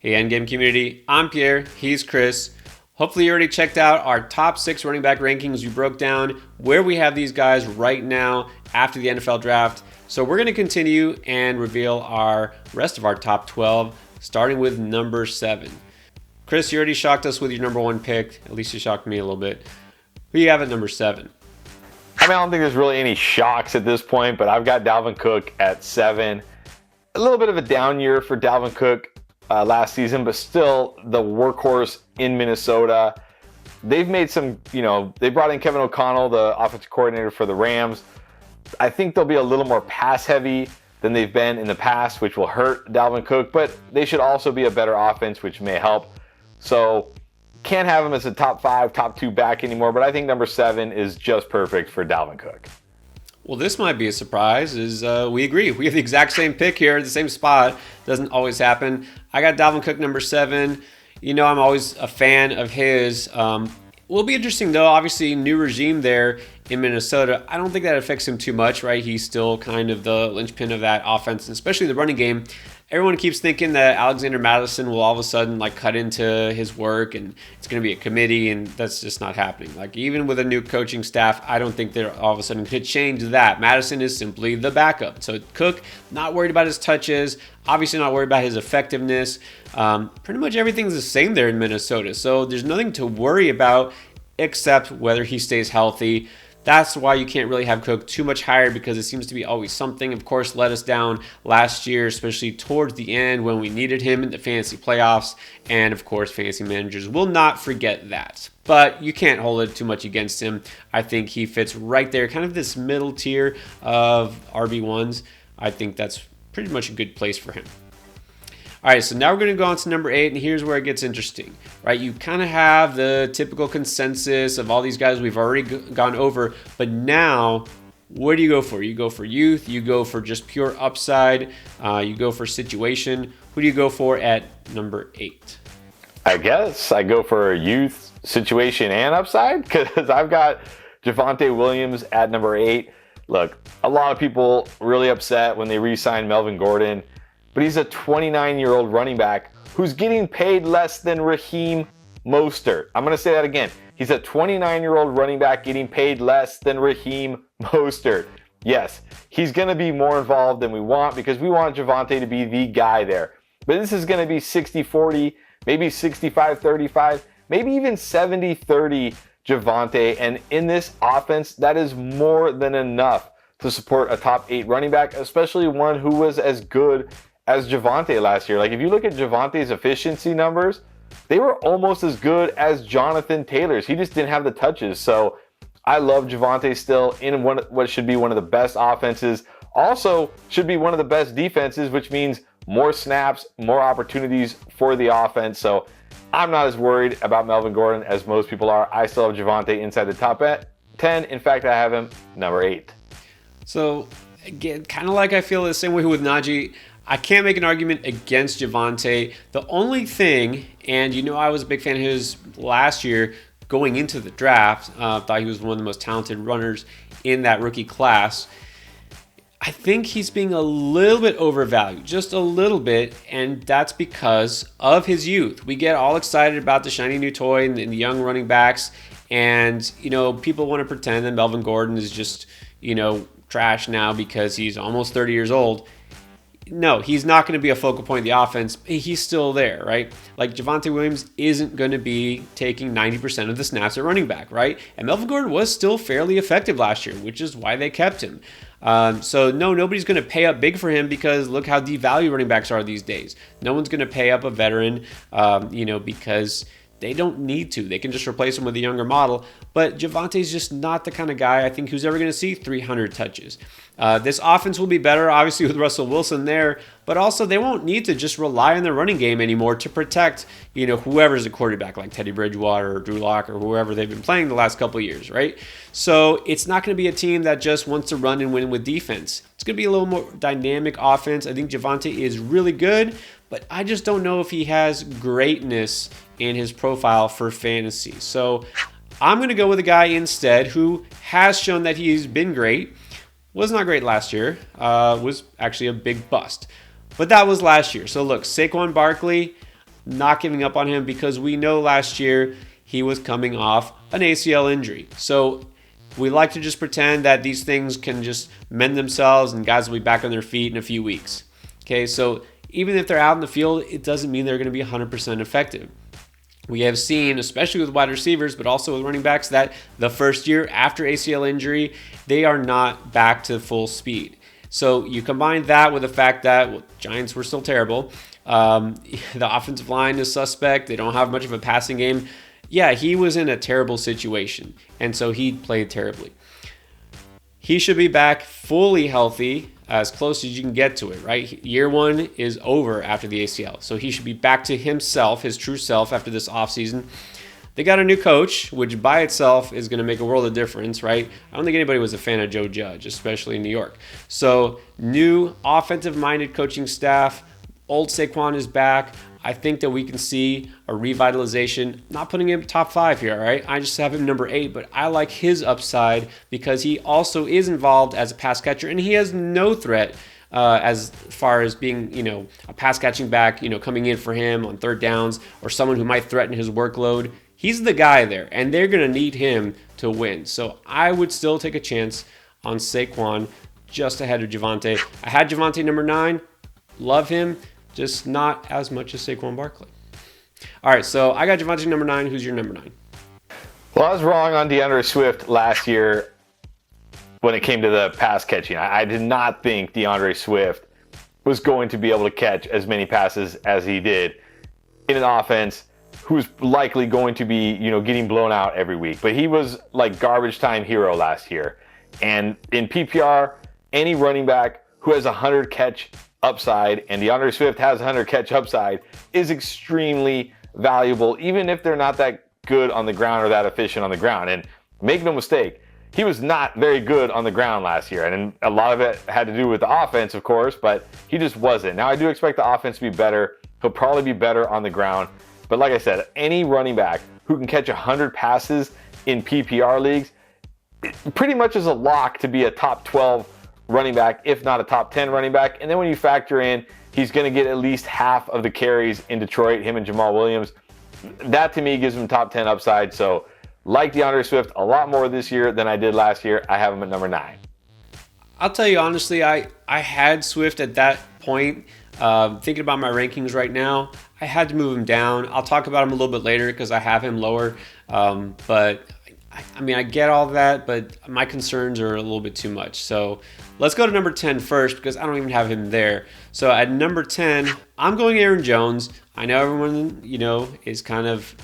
Hey, Endgame community, I'm Pierre, he's Chris. Hopefully you already checked out our top 6 running back rankings. We broke down where we have these guys right now after the NFL draft. So we're going to continue and reveal our rest of our top 12, starting with number 7. Chris, you already shocked us with your number 1 pick. At least you shocked me a little bit. Who do you have at number 7? I don't think there's really any shocks at this point, but I've got Dalvin Cook at 7. A little bit of a down year for Dalvin Cook last season, but still the workhorse in Minnesota. They've made some, they brought in Kevin O'Connell, the offensive coordinator for the Rams. I think they'll be a little more pass heavy than they've been in the past, which will hurt Dalvin Cook, but they should also be a better offense, which may help. So can't have him as a top 5, top 2 back anymore, but I think number 7 is just perfect for Dalvin Cook. Well, this might be a surprise, we agree. We have the exact same pick here, the same spot. Doesn't always happen. I got Dalvin Cook number 7. I'm always a fan of his. Will be interesting, though. Obviously, new regime there in Minnesota. I don't think that affects him too much, right? He's still kind of the linchpin of that offense, especially the running game. Everyone keeps thinking that Alexander Mattison will all of a sudden cut into his work and it's going to be a committee, and that's just not happening. Even with a new coaching staff, I don't think they're all of a sudden going to change that. Mattison is simply the backup. So Cook, not worried about his touches, obviously not worried about his effectiveness. Pretty much everything's the same there in Minnesota. So there's nothing to worry about except whether he stays healthy. That's why you can't really have Cook too much higher, because it seems to be always something. Of course, let us down last year, especially towards the end when we needed him in the fantasy playoffs. And of course, fantasy managers will not forget that. But you can't hold it too much against him. I think he fits right there, kind of this middle tier of RB1s. I think that's pretty much a good place for him. All right, so now we're going to go on to number 8, and here's where it gets interesting, right? You kind of have the typical consensus of all these guys we've already gone over, but now, what do you go for? You go for youth, you go for just pure upside, you go for situation. Who do you go for at number 8? I guess I go for youth, situation, and upside, because I've got Javonte Williams at number 8. Look, a lot of people really upset when they re-signed Melvin Gordon, but he's a 29-year-old running back who's getting paid less than Raheem Mostert. I'm going to say that again. He's a 29-year-old running back getting paid less than Raheem Mostert. Yes, he's going to be more involved than we want, because we want Javonte to be the guy there. But this is going to be 60-40, maybe 65-35, maybe even 70-30 Javonte. And in this offense, that is more than enough to support a top 8 running back, especially one who was as good as Javonte last year. If you look at Javonte's efficiency numbers, they were almost as good as Jonathan Taylor's. He just didn't have the touches. So I love Javonte still in what should be one of the best offenses. Also should be one of the best defenses, which means more snaps, more opportunities for the offense. So I'm not as worried about Melvin Gordon as most people are. I still have Javonte inside the top 10. In fact, I have him number 8. So again, kind of like I feel the same way with Najee. I can't make an argument against Javonte. The only thing, and I was a big fan of his last year going into the draft, thought he was one of the most talented runners in that rookie class. I think he's being a little bit overvalued, just a little bit, and that's because of his youth. We get all excited about the shiny new toy and the young running backs, and people want to pretend that Melvin Gordon is just trash now because he's almost 30 years old. No, he's not going to be a focal point of the offense. He's still there, right? Javonte Williams isn't going to be taking 90% of the snaps at running back, right? And Melvin Gordon was still fairly effective last year, which is why they kept him. So no, nobody's going to pay up big for him, because look how devalued running backs are these days. No one's going to pay up a veteran, because they don't need to. They can just replace him with a younger model. But Javonte's just not the kind of guy, I think, who's ever going to see 300 touches. This offense will be better, obviously, with Russell Wilson there, but also they won't need to just rely on their running game anymore to protect, whoever's a quarterback, like Teddy Bridgewater or Drew Lock or whoever they've been playing the last couple of years, right? So it's not going to be a team that just wants to run and win with defense. It's going to be a little more dynamic offense. I think Javonte is really good, but I just don't know if he has greatness in his profile for fantasy. So I'm going to go with a guy instead who has shown that he's been great. Was not great last year. Was actually a big bust. But that was last year. So look, Saquon Barkley, not giving up on him because we know last year he was coming off an ACL injury. So we like to just pretend that these things can just mend themselves and guys will be back on their feet in a few weeks. Okay, so even if they're out in the field, it doesn't mean they're going to be 100% effective. We have seen, especially with wide receivers, but also with running backs, that the first year after ACL injury, they are not back to full speed. So you combine that with the fact that Giants were still terrible. The offensive line is suspect. They don't have much of a passing game. Yeah, he was in a terrible situation, and so he played terribly. He should be back fully healthy, as close as you can get to it, right? Year one is over after the ACL. So he should be back to himself, his true self, after this offseason. They got a new coach, which by itself is going to make a world of difference, right? I don't think anybody was a fan of Joe Judge, especially in New York. So new offensive-minded coaching staff. Old Saquon is back. I think that we can see a revitalization. Not putting him top 5 here, all right? I just have him number 8, but I like his upside because he also is involved as a pass catcher, and he has no threat as far as being, a pass catching back, coming in for him on third downs or someone who might threaten his workload. He's the guy there, and they're going to need him to win. So I would still take a chance on Saquon just ahead of Javonte. I had Javonte number 9. Love him. Just not as much as Saquon Barkley. All right, so I got Javonte number 9. Who's your number 9? Well, I was wrong on DeAndre Swift last year when it came to the pass catching. I did not think DeAndre Swift was going to be able to catch as many passes as he did in an offense who's likely going to be, getting blown out every week. But he was like garbage time hero last year. And in PPR, any running back who has 100 catch upside, and DeAndre Swift has 100 catch upside, is extremely valuable, even if they're not that good on the ground or that efficient on the ground. And make no mistake, he was not very good on the ground last year. And a lot of it had to do with the offense, of course, but he just wasn't. Now, I do expect the offense to be better. He'll probably be better on the ground. But like I said, any running back who can catch 100 passes in PPR leagues pretty much is a lock to be a top 12 running back, if not a top 10 running back. And then when you factor in, he's going to get at least half of the carries in Detroit, him and Jamal Williams. That to me gives him top 10 upside. So like DeAndre Swift a lot more this year than I did last year. I have him at number 9. I'll tell you honestly, I had Swift at that point. Thinking about my rankings right now, I had to move him down. I'll talk about him a little bit later because I have him lower. But I get all that, but my concerns are a little bit too much. So let's go to number 10 first because I don't even have him there. So at number 10, I'm going Aaron Jones. I know everyone, is kind of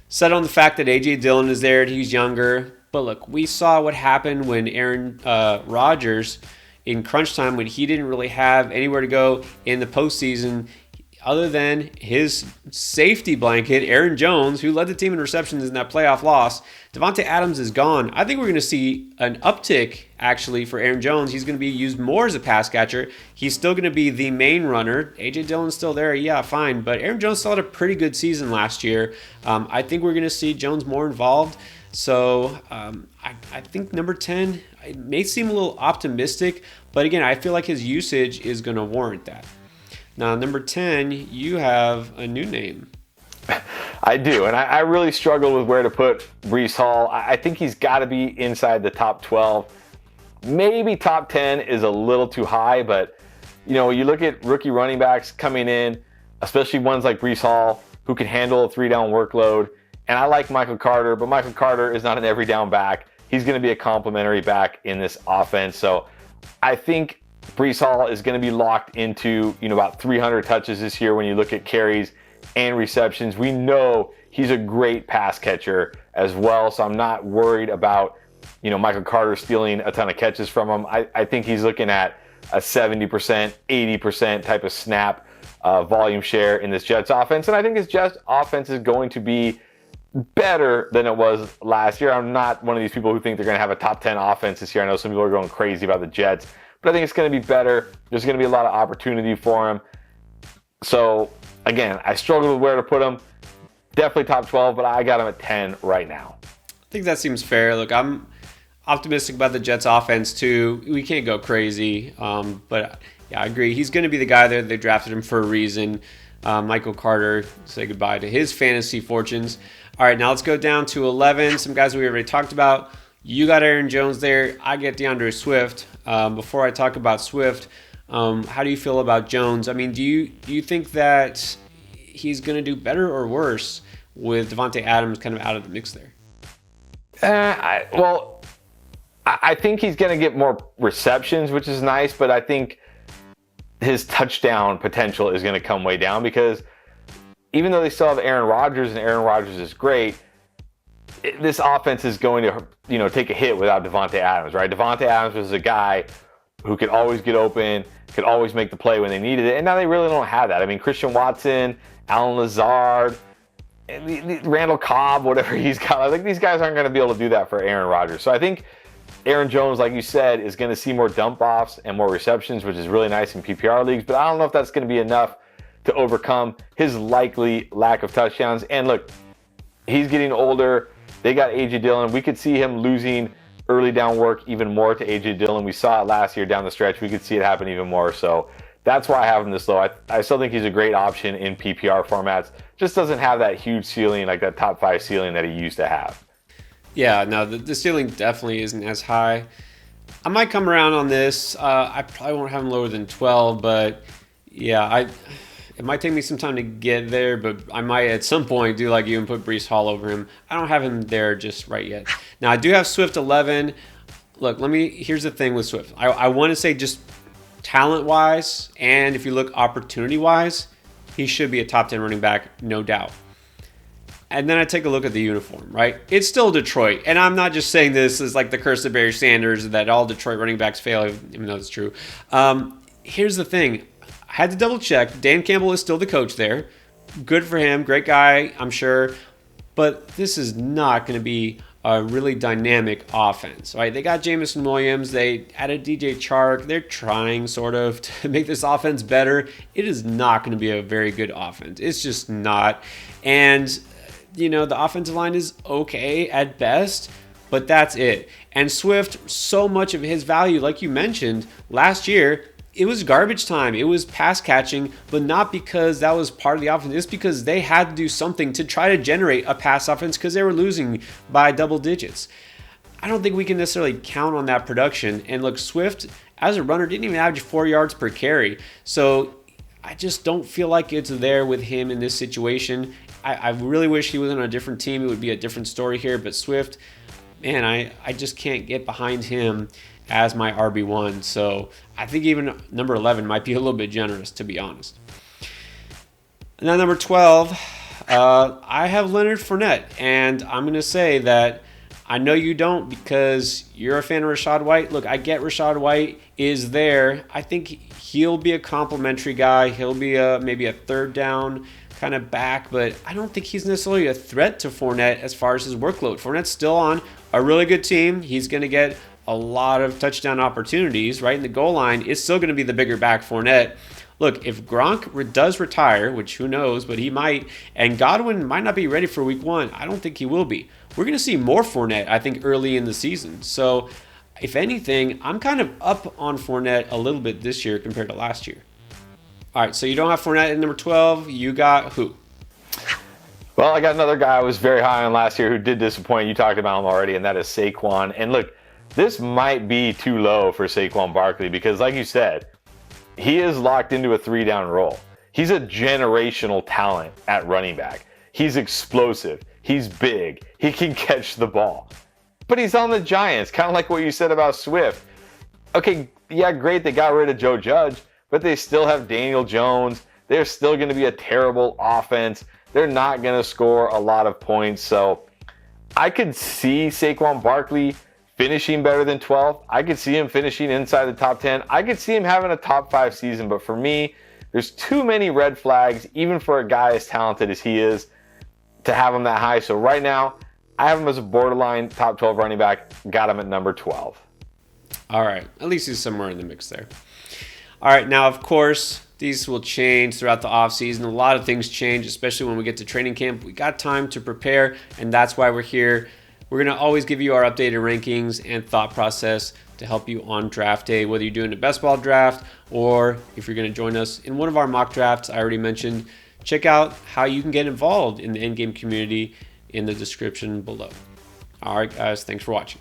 set on the fact that A.J. Dillon is there and he's younger. But look, we saw what happened when Aaron Rodgers in crunch time, when he didn't really have anywhere to go in the postseason other than his safety blanket, Aaron Jones, who led the team in receptions in that playoff loss. Devontae Adams is gone. I think we're going to see an uptick, actually, for Aaron Jones. He's going to be used more as a pass catcher. He's still going to be the main runner. A.J. Dillon's still there. Yeah, fine. But Aaron Jones still had a pretty good season last year. I think we're going to see Jones more involved. So I think number 10, it may seem a little optimistic, but again, I feel like his usage is going to warrant that. Now, number 10, you have a new name. I do, and I really struggled with where to put Breece Hall. I think he's got to be inside the top 12. Maybe top 10 is a little too high, but you look at rookie running backs coming in, especially ones like Breece Hall, who can handle a 3-down workload. And I like Michael Carter, but Michael Carter is not an every down back. He's going to be a complimentary back in this offense. So I think Breece Hall is going to be locked into, about 300 touches this year when you look at carries and receptions. We know he's a great pass catcher as well, so I'm not worried about, Michael Carter stealing a ton of catches from him. I think he's looking at a 70%, 80% type of snap volume share in this Jets offense. And I think this Jets offense is going to be better than it was last year. I'm not one of these people who think they're going to have a top 10 offense this year. I know some people are going crazy about the Jets, but I think it's going to be better. There's going to be a lot of opportunity for him. So, again, I struggle with where to put him. Definitely top 12, but I got him at 10 right now. I think that seems fair. Look, I'm optimistic about the Jets offense too. We can't go crazy, but yeah, I agree. He's going to be the guy there. They drafted him for a reason. Michael Carter, say goodbye to his fantasy fortunes. All right, now let's go down to 11. Some guys we already talked about. You got Aaron Jones there. I get DeAndre Swift. Before I talk about Swift, how do you feel about Jones? I mean, do you think that he's going to do better or worse with Devontae Adams kind of out of the mix there? I think he's going to get more receptions, which is nice, but I think his touchdown potential is going to come way down because even though they still have Aaron Rodgers and Aaron Rodgers is great, this offense is going to take a hit without Devontae Adams, right? Devontae Adams was a guy who could always get open, could always make the play when they needed it, and now they really don't have that. I mean, Christian Watson, Alan Lazard, Randall Cobb, whatever he's got, I think these guys aren't going to be able to do that for Aaron Rodgers. So I think Aaron Jones, like you said, is going to see more dump-offs and more receptions, which is really nice in PPR leagues, but I don't know if that's going to be enough to overcome his likely lack of touchdowns. And look, he's getting older. They got A.J. Dillon. We could see him losing early down work even more to A.J. Dillon. We saw it last year down the stretch. We could see it happen even more. So that's why I have him this low. I still think he's a great option in PPR formats. Just doesn't have that huge ceiling, like that top 5 ceiling that he used to have. Yeah, no, the ceiling definitely isn't as high. I might come around on this. I probably won't have him lower than 12, but yeah, it might take me some time to get there, but I might at some point do like you and put Breece Hall over him. I don't have him there just right yet. Now, I do have Swift 11. Look, here's the thing with Swift. I want to say just talent-wise, and if you look opportunity-wise, he should be a top 10 running back, no doubt. And then I take a look at the uniform, right? It's still Detroit. And I'm not just saying this as like the curse of Barry Sanders, that all Detroit running backs fail, even though it's true. Here's the thing. I had to double check. Dan Campbell is still the coach there. Good for him. Great guy, I'm sure. But this is not going to be a really dynamic offense, right? They got Jameson Williams. They added DJ Chark. They're trying sort of to make this offense better. It is not going to be a very good offense. It's just not. And the offensive line is okay at best, but that's it. And Swift, so much of his value, like you mentioned, last year, it was garbage time. It was pass catching, but not because that was part of the offense. It's because they had to do something to try to generate a pass offense because they were losing by double digits. I don't think we can necessarily count on that production. And look, Swift, as a runner, didn't even average 4 yards per carry. So I just don't feel like it's there with him in this situation. I really wish he was on a different team. It would be a different story here. But Swift, man, I just can't get behind him as my RB1. So I think even number 11 might be a little bit generous, to be honest. And then number 12, I have Leonard Fournette. And I'm going to say that I know you don't because you're a fan of Rachaad White. Look, I get Rachaad White is there. I think he'll be a complimentary guy. He'll be maybe a third down kind of back, but I don't think he's necessarily a threat to Fournette as far as his workload. Fournette's still on a really good team. He's going to get a lot of touchdown opportunities right in the goal line. It's still going to be the bigger back Fournette. Look, if Gronk does retire, which who knows, but he might, and Godwin might not be ready for week 1, I don't think he will be. We're going to see more Fournette, I think, early in the season. So, if anything, I'm kind of up on Fournette a little bit this year compared to last year. All right, so you don't have Fournette at number 12. You got who? Well, I got another guy I was very high on last year who did disappoint. You talked about him already, and that is Saquon. And look, this might be too low for Saquon Barkley because, like you said, he is locked into a 3-down role. He's a generational talent at running back. He's explosive. He's big. He can catch the ball. But he's on the Giants, kind of like what you said about Swift. Okay, yeah, great, they got rid of Joe Judge, but they still have Daniel Jones. They're still going to be a terrible offense. They're not going to score a lot of points. So I could see Saquon Barkley finishing better than 12. I could see him finishing inside the top 10. I could see him having a top 5 season. But for me, there's too many red flags, even for a guy as talented as he is, to have him that high. So right now, I have him as a borderline top 12 running back. Got him at number 12. All right. At least he's somewhere in the mix there. All right. Now, of course, these will change throughout the offseason. A lot of things change, especially when we get to training camp. We got time to prepare, and that's why we're here. We're going to always give you our updated rankings and thought process to help you on draft day, whether you're doing a best ball draft or if you're going to join us in one of our mock drafts. I already mentioned check out how you can get involved in the endgame community in the description below. All right, guys, thanks for watching.